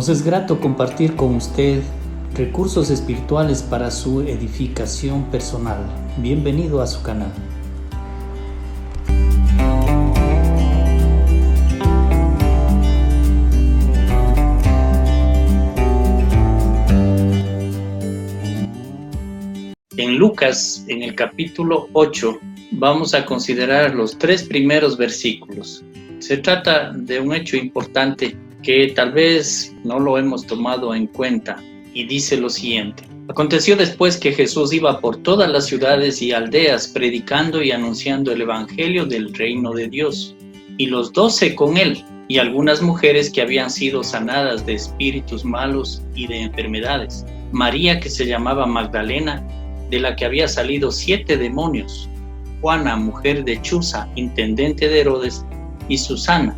Nos es grato compartir con usted recursos espirituales para su edificación personal. Bienvenido a su canal. En Lucas, en el capítulo 8, vamos a considerar los 3 primeros versículos. Se trata de un hecho importante que tal vez no lo hemos tomado en cuenta, y dice lo siguiente: Aconteció después que Jesús iba por todas las ciudades y aldeas predicando y anunciando el evangelio del reino de Dios, y los 12 con él, y algunas mujeres que habían sido sanadas de espíritus malos y de enfermedades. María, que se llamaba Magdalena, de la que había salido 7 demonios, Juana, mujer de Chuza, intendente de Herodes, y Susana,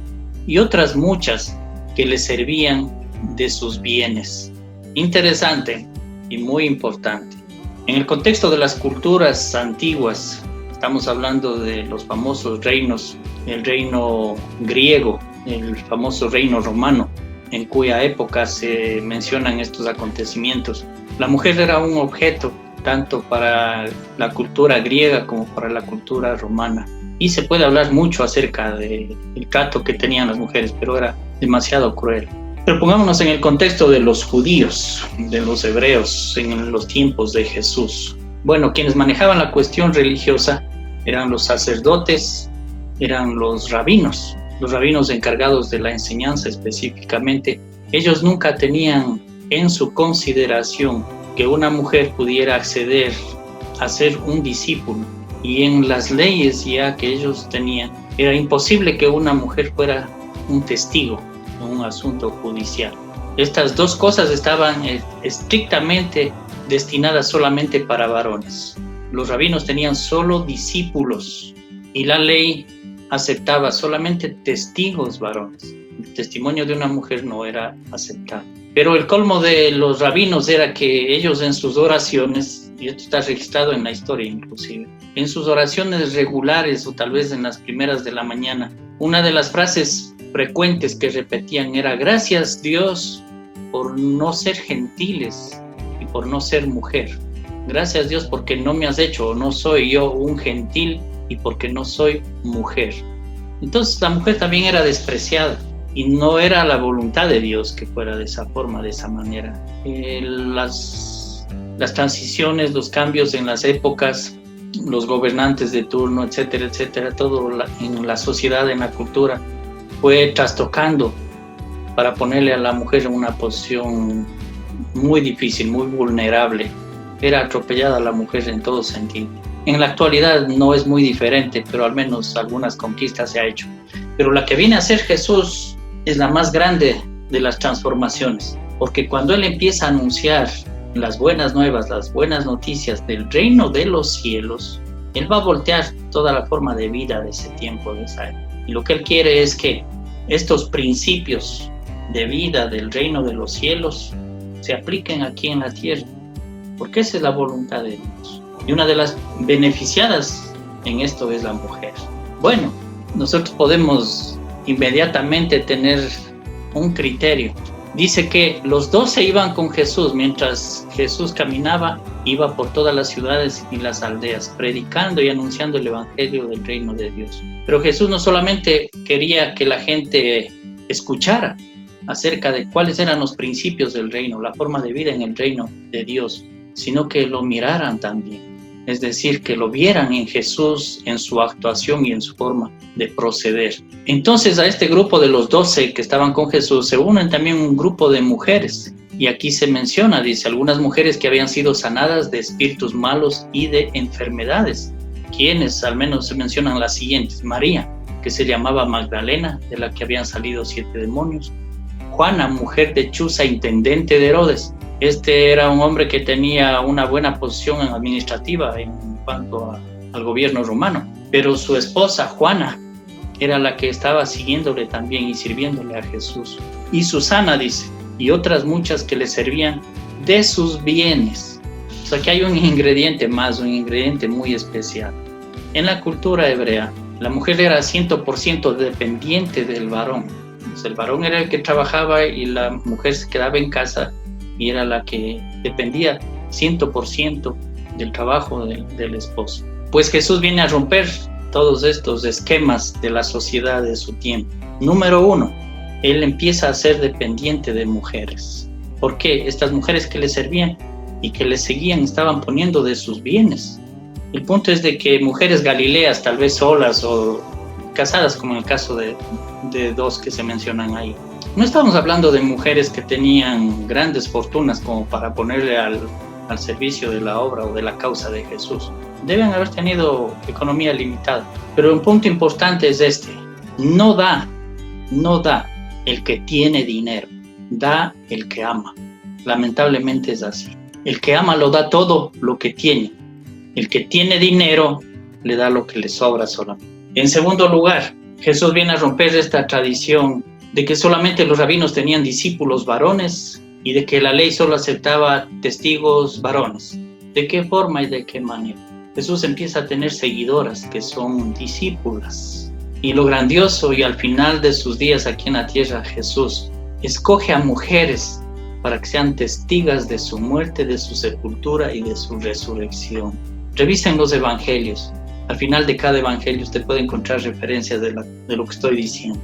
y otras muchas que le servían de sus bienes. Interesante y muy importante. En el contexto de las culturas antiguas, estamos hablando de los famosos reinos, el reino griego, el famoso reino romano, en cuya época se mencionan estos acontecimientos. La mujer era un objeto tanto para la cultura griega como para la cultura romana. Y se puede hablar mucho acerca del trato que tenían las mujeres, pero era demasiado cruel. Pero pongámonos en el contexto de los judíos, de los hebreos, en los tiempos de Jesús. Bueno, quienes manejaban la cuestión religiosa eran los sacerdotes, eran los rabinos encargados de la enseñanza específicamente. Ellos nunca tenían en su consideración que una mujer pudiera acceder a ser un discípulo, y en las leyes ya que ellos tenían, era imposible que una mujer fuera un testigo en un asunto judicial. Estas 2 cosas estaban estrictamente destinadas solamente para varones. Los rabinos tenían solo discípulos y la ley aceptaba solamente testigos varones. El testimonio de una mujer no era aceptado. Pero el colmo de los rabinos era que ellos en sus oraciones, y esto está registrado en la historia inclusive, en sus oraciones regulares o tal vez en las primeras de la mañana, una de las frases frecuentes que repetían era: gracias Dios por no ser gentiles y por no ser mujer. Gracias Dios porque no me has hecho, o no soy yo un gentil, y porque no soy mujer. Entonces la mujer también era despreciada. Y no era la voluntad de Dios que fuera de esa forma, de esa manera. Las transiciones, los cambios en las épocas, los gobernantes de turno, etcétera, etcétera, todo en la sociedad, en la cultura, fue trastocando para ponerle a la mujer en una posición muy difícil, muy vulnerable. Era atropellada la mujer en todo sentido. En la actualidad no es muy diferente, pero al menos algunas conquistas se ha hecho. Pero la que viene a ser Jesús es la más grande de las transformaciones, porque cuando Él empieza a anunciar las buenas nuevas, las buenas noticias del reino de los cielos, Él va a voltear toda la forma de vida de ese tiempo, de esa época. Y lo que Él quiere es que estos principios de vida del reino de los cielos se apliquen aquí en la tierra, porque esa es la voluntad de Dios. Y una de las beneficiadas en esto es la mujer. Bueno, nosotros podemos inmediatamente tener un criterio. Dice que los 12 iban con Jesús. Mientras Jesús caminaba, iba por todas las ciudades y las aldeas, predicando y anunciando el evangelio del reino de Dios. Pero Jesús no solamente quería que la gente escuchara acerca de cuáles eran los principios del reino, la forma de vida en el reino de Dios, sino que lo miraran también. Es decir, que lo vieran en Jesús, en su actuación y en su forma de proceder. Entonces a este grupo de los 12 que estaban con Jesús se unen también un grupo de mujeres. Y aquí se menciona, dice, algunas mujeres que habían sido sanadas de espíritus malos y de enfermedades. Quienes, al menos se mencionan las siguientes: María, que se llamaba Magdalena, de la que habían salido 7 demonios. Juana, mujer de Chuza, intendente de Herodes. Este era un hombre que tenía una buena posición administrativa en cuanto al gobierno romano, pero su esposa Juana era la que estaba siguiéndole también y sirviéndole a Jesús. Y Susana, dice, y otras muchas que le servían de sus bienes. O sea que hay un ingrediente más, un ingrediente muy especial. En la cultura hebrea, la mujer era 100% dependiente del varón. Pues el varón era el que trabajaba y la mujer se quedaba en casa y era la que dependía 100% del trabajo del esposo. Pues Jesús viene a romper todos estos esquemas de la sociedad de su tiempo. Número 1, Él empieza a ser dependiente de mujeres. ¿Por qué? Estas mujeres que le servían y que le seguían estaban poniendo de sus bienes. El punto es de que mujeres galileas, tal vez solas o casadas, como en el caso de dos que se mencionan ahí. No estamos hablando de mujeres que tenían grandes fortunas como para ponerle al servicio de la obra o de la causa de Jesús. Deben haber tenido economía limitada. Pero un punto importante es este: no da el que tiene dinero, da el que ama. Lamentablemente es así. El que ama lo da todo lo que tiene. El que tiene dinero le da lo que le sobra solamente. En segundo lugar, Jesús viene a romper esta tradición de que solamente los rabinos tenían discípulos varones y de que la ley solo aceptaba testigos varones. ¿De qué forma y de qué manera? Jesús empieza a tener seguidoras que son discípulas. Y lo grandioso, y al final de sus días aquí en la tierra, Jesús escoge a mujeres para que sean testigas de su muerte, de su sepultura y de su resurrección. Revisen los evangelios. Al final de cada evangelio usted puede encontrar referencias de lo que estoy diciendo.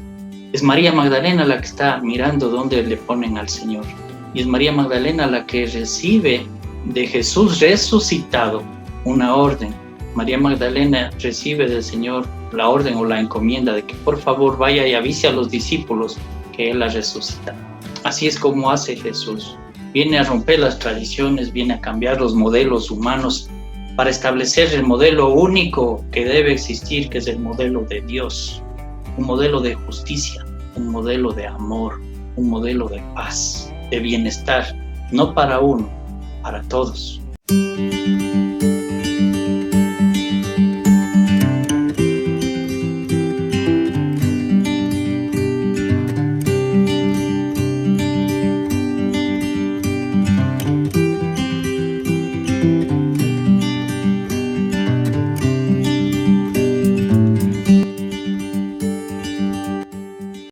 Es María Magdalena la que está mirando dónde le ponen al Señor. Y es María Magdalena la que recibe de Jesús resucitado una orden. María Magdalena recibe del Señor la orden o la encomienda de que por favor vaya y avise a los discípulos que Él ha resucitado. Así es como hace Jesús. Viene a romper las tradiciones, viene a cambiar los modelos humanos para establecer el modelo único que debe existir, que es el modelo de Dios. Un modelo de justicia, un modelo de amor, un modelo de paz, de bienestar, no para uno, para todos.